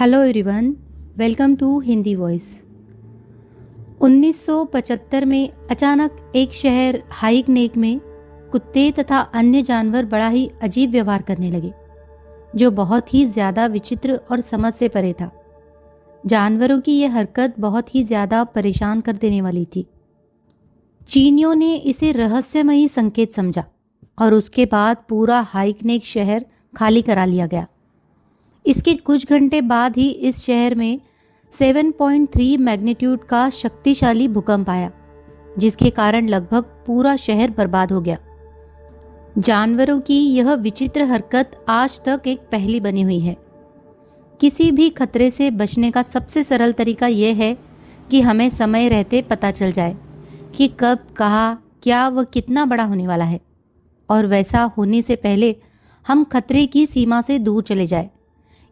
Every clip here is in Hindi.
Hello everyone, welcome to Hindi voice. 1975 में अचानक एक शहर हाइकनेक में कुत्ते तथा अन्य जानवर बड़ा ही अजीब व्यवहार करने लगे, जो बहुत ही ज्यादा विचित्र और समझ से परे था। जानवरों की यह हरकत बहुत ही ज्यादा परेशान कर देने वाली थी। चीनियों ने इसे रहस्यमयी संकेत समझा और उसके बाद पूरा हाइकनेक शहर खाली करा लिया गया। इसके कुछ घंटे बाद ही इस शहर में 7.3 मैग्नीट्यूड का शक्तिशाली भूकंप आया, जिसके कारण लगभग पूरा शहर बर्बाद हो गया। जानवरों की यह विचित्र हरकत आज तक एक पहेली बनी हुई है। किसी भी खतरे से बचने का सबसे सरल तरीका यह है कि हमें समय रहते पता चल जाए कि कब, कहाँ, क्या व कितना बड़ा होने वाला है, और वैसा होने से पहले हम खतरे की सीमा से दूर चले जाए,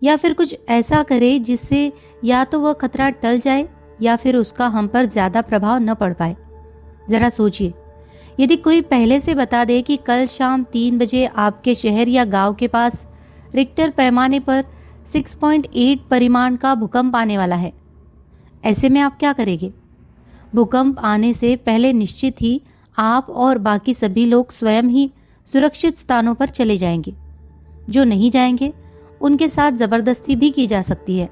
या फिर कुछ ऐसा करे जिससे या तो वह खतरा टल जाए या फिर उसका हम पर ज्यादा प्रभाव न पड़ पाए। जरा सोचिए, यदि कोई पहले से बता दे कि कल शाम 3 बजे आपके शहर या गांव के पास रिक्टर पैमाने पर 6.8 परिमाण का भूकंप आने वाला है, ऐसे में आप क्या करेंगे? भूकंप आने से पहले निश्चित ही आप और बाकी सभी लोग स्वयं ही सुरक्षित स्थानों पर चले जाएंगे। जो नहीं जाएंगे उनके साथ जबरदस्ती भी की जा सकती है।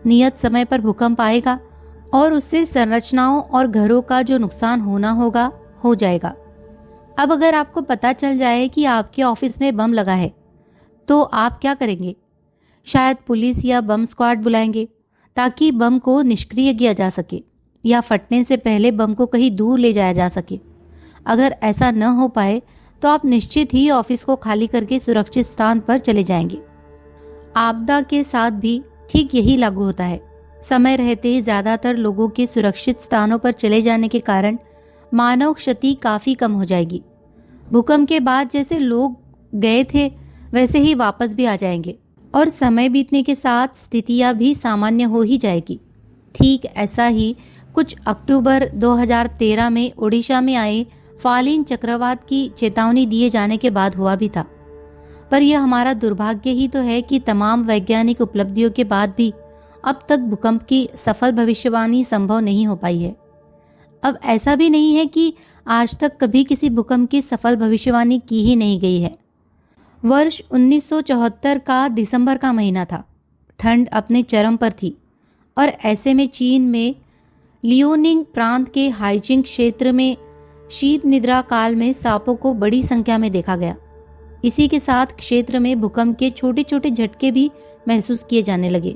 नियत समय पर भूकंप आएगा और उससे संरचनाओं और घरों का जो नुकसान होना होगा हो जाएगा। अब अगर आपको पता चल जाए कि आपके ऑफिस में बम लगा है, तो आप क्या करेंगे? शायद पुलिस या बम स्क्वाड बुलाएंगे ताकि बम को निष्क्रिय किया जा सके या फटने से पहले बम को कहीं दूर ले जाया जा सके। अगर ऐसा न हो पाए तो आप निश्चित ही ऑफिस को खाली करके सुरक्षित स्थान पर चले जाएंगे। आपदा के साथ भी ठीक यही लागू होता है। समय रहते ही ज्यादातर लोगों के सुरक्षित स्थानों पर चले जाने के कारण मानव क्षति काफी कम हो जाएगी। भूकंप के बाद जैसे लोग गए थे वैसे ही वापस भी आ जाएंगे और समय बीतने के साथ स्थितियां भी सामान्य हो ही जाएगी। ठीक ऐसा ही कुछ अक्टूबर 2013 में ओडिशा में आए फालिन चक्रवात की चेतावनी दिए जाने के बाद हुआ भी था। पर यह हमारा दुर्भाग्य ही तो है कि तमाम वैज्ञानिक उपलब्धियों के बाद भी अब तक भूकंप की सफल भविष्यवाणी संभव नहीं हो पाई है। अब ऐसा भी नहीं है कि आज तक कभी किसी भूकंप की सफल भविष्यवाणी की ही नहीं गई है। वर्ष 1974 का दिसंबर का महीना था। ठंड अपने चरम पर थी और ऐसे में चीन में लियोनिंग प्रांत के हाइजिंग क्षेत्र में शीत निद्रा काल में सांपों को बड़ी संख्या में देखा गया। इसी के साथ क्षेत्र में भूकंप के छोटे छोटे झटके भी महसूस किए जाने लगे।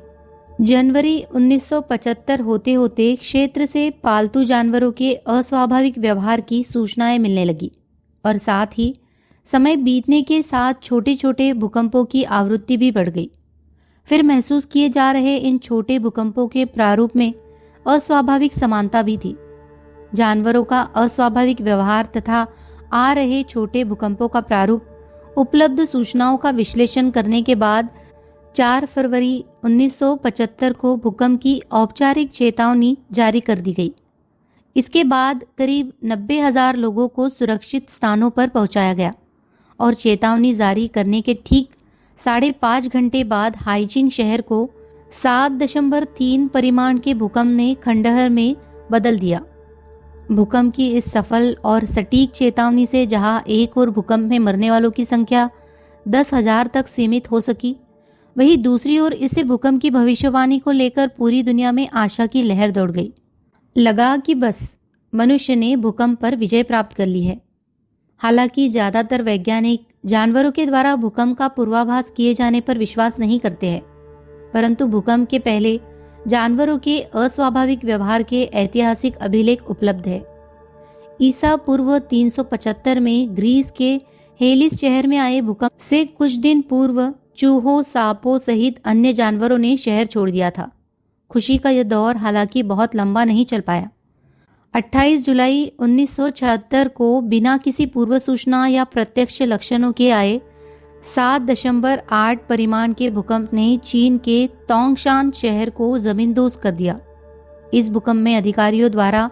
जनवरी 1975 होते होते क्षेत्र से पालतू जानवरों के अस्वाभाविक व्यवहार की सूचनाएं मिलने लगी और साथ ही समय बीतने के साथ छोटे छोटे भूकंपों की आवृत्ति भी बढ़ गई। फिर महसूस किए जा रहे इन छोटे भूकंपों के प्रारूप में अस्वाभाविक समानता भी थी। जानवरों का अस्वाभाविक व्यवहार तथा आ रहे छोटे भूकंपों का प्रारूप उपलब्ध सूचनाओं का विश्लेषण करने के बाद 4 फरवरी 1975 को भूकंप की औपचारिक चेतावनी जारी कर दी गई। इसके बाद करीब 90,000 लोगों को सुरक्षित स्थानों पर पहुंचाया गया और चेतावनी जारी करने के ठीक 5.5 घंटे बाद हाइजिंग शहर को 7.3 परिमाण के भूकंप ने खंडहर में बदल दिया। भूकंप की इस सफल और सटीक चेतावनी से जहां एक और भूकंप में मरने वालों की संख्या 10,000 तक सीमित हो सकी, वहीं दूसरी ओर इसे भूकंप की भविष्यवाणी को लेकर पूरी दुनिया में आशा की लहर दौड़ गई। लगा कि बस मनुष्य ने भूकंप पर विजय प्राप्त कर ली है। हालांकि ज्यादातर वैज्ञानिक जानवरों के द्वारा भूकंप का पूर्वाभास किए जाने पर विश्वास नहीं करते हैं, परंतु भूकंप के पहले जानवरों के अस्वाभाविक व्यवहार के ऐतिहासिक अभिलेख उपलब्ध है। ईसा पूर्व 375 में ग्रीस के हेलिस शहर में आए भूकंप से कुछ दिन पूर्व चूहों, सांपों सहित अन्य जानवरों ने शहर छोड़ दिया था। खुशी का यह दौर हालांकि बहुत लंबा नहीं चल पाया। 28 जुलाई 1976 को बिना किसी पूर्व सूचना या प्रत्यक्ष लक्षणों के आए 7.8 परिमाण के भूकंप ने चीन के तोंगशान शहर को जमींदोज कर दिया। इस भूकंप में अधिकारियों द्वारा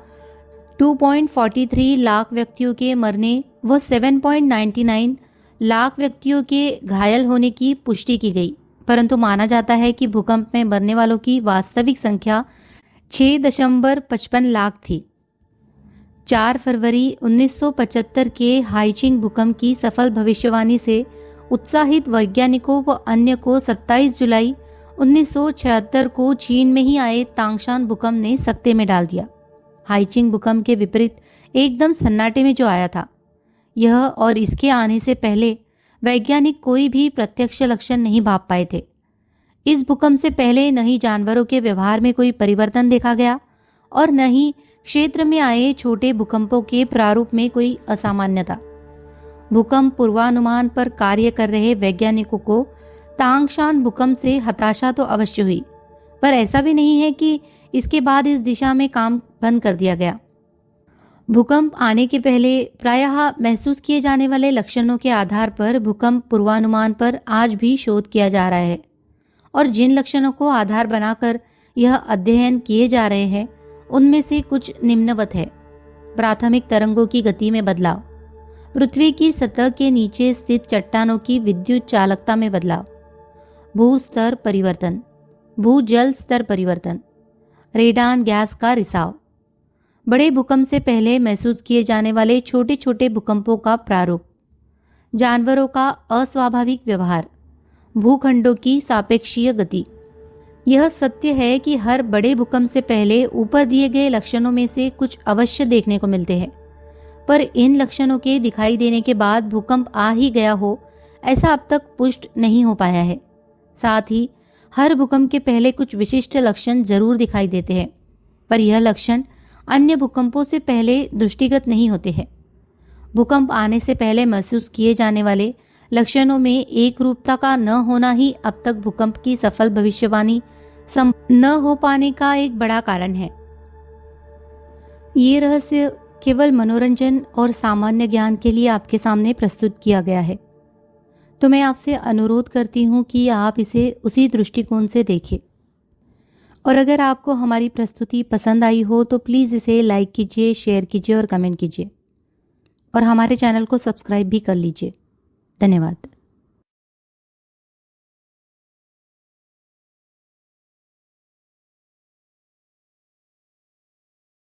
2.43 लाख व्यक्तियों के मरने व 7.99 लाख व्यक्तियों के घायल होने की पुष्टि की गई। परंतु माना जाता है कि भूकंप में मरने वालों की वास्तविक संख्या 6.55 लाख थी। 4 फरवरी 1975 के हाइचिंग भूकंप की सफल भविष्यवाणी से उत्साहित वैज्ञानिकों व अन्य को 27 जुलाई 1976 को चीन में ही आए तांगशान भूकंप ने सकते में डाल दिया। हाइचिंग भूकंप के विपरीत एकदम सन्नाटे में जो आया था, यह और इसके आने से पहले वैज्ञानिक कोई भी प्रत्यक्ष लक्षण नहीं भांप पाए थे। इस भूकंप से पहले न ही जानवरों के व्यवहार में कोई परिवर्तन देखा गया और न ही क्षेत्र में आए छोटे भूकंपों के प्रारूप में कोई असामान्यता। भूकंप पूर्वानुमान पर कार्य कर रहे वैज्ञानिकों को तांगशान भूकंप से हताशा तो अवश्य हुई, पर ऐसा भी नहीं है कि इसके बाद इस दिशा में काम बंद कर दिया गया। भूकंप आने के पहले प्रायः महसूस किए जाने वाले लक्षणों के आधार पर भूकंप पूर्वानुमान पर आज भी शोध किया जा रहा है और जिन लक्षणों को आधार बनाकर यह अध्ययन किए जा रहे हैं उनमें से कुछ निम्नवत है। प्राथमिक तरंगों की गति में बदलाव, पृथ्वी की सतह के नीचे स्थित चट्टानों की विद्युत चालकता में बदलाव, भू स्तर परिवर्तन, भूजल स्तर परिवर्तन, रेडान गैस का रिसाव, बड़े भूकंप से पहले महसूस किए जाने वाले छोटे छोटे भूकंपों का प्रारूप, जानवरों का अस्वाभाविक व्यवहार, भूखंडों की सापेक्षीय गति। यह सत्य है कि हर बड़े भूकंप से पहले ऊपर दिए गए लक्षणों में से कुछ अवश्य देखने को मिलते हैं, पर इन लक्षणों के दिखाई देने के बाद भूकंप आ ही गया हो ऐसा अब तक पुष्ट नहीं हो पाया है। साथ ही हर भूकंप के पहले कुछ विशिष्ट लक्षण जरूर दिखाई देते हैं, पर यह लक्षण अन्य भूकंपों से पहले दृष्टिगत नहीं होते हैं। भूकंप आने से पहले महसूस किए जाने वाले लक्षणों में एक रूपता का न होना ही अब तक भूकंप की सफल भविष्यवाणी न हो पाने का एक बड़ा कारण है। ये रहस्य केवल मनोरंजन और सामान्य ज्ञान के लिए आपके सामने प्रस्तुत किया गया है, तो मैं आपसे अनुरोध करती हूँ कि आप इसे उसी दृष्टिकोण से देखें। और अगर आपको हमारी प्रस्तुति पसंद आई हो तो प्लीज़ इसे लाइक कीजिए, शेयर कीजिए और कमेंट कीजिए और हमारे चैनल को सब्सक्राइब भी कर लीजिए। धन्यवाद।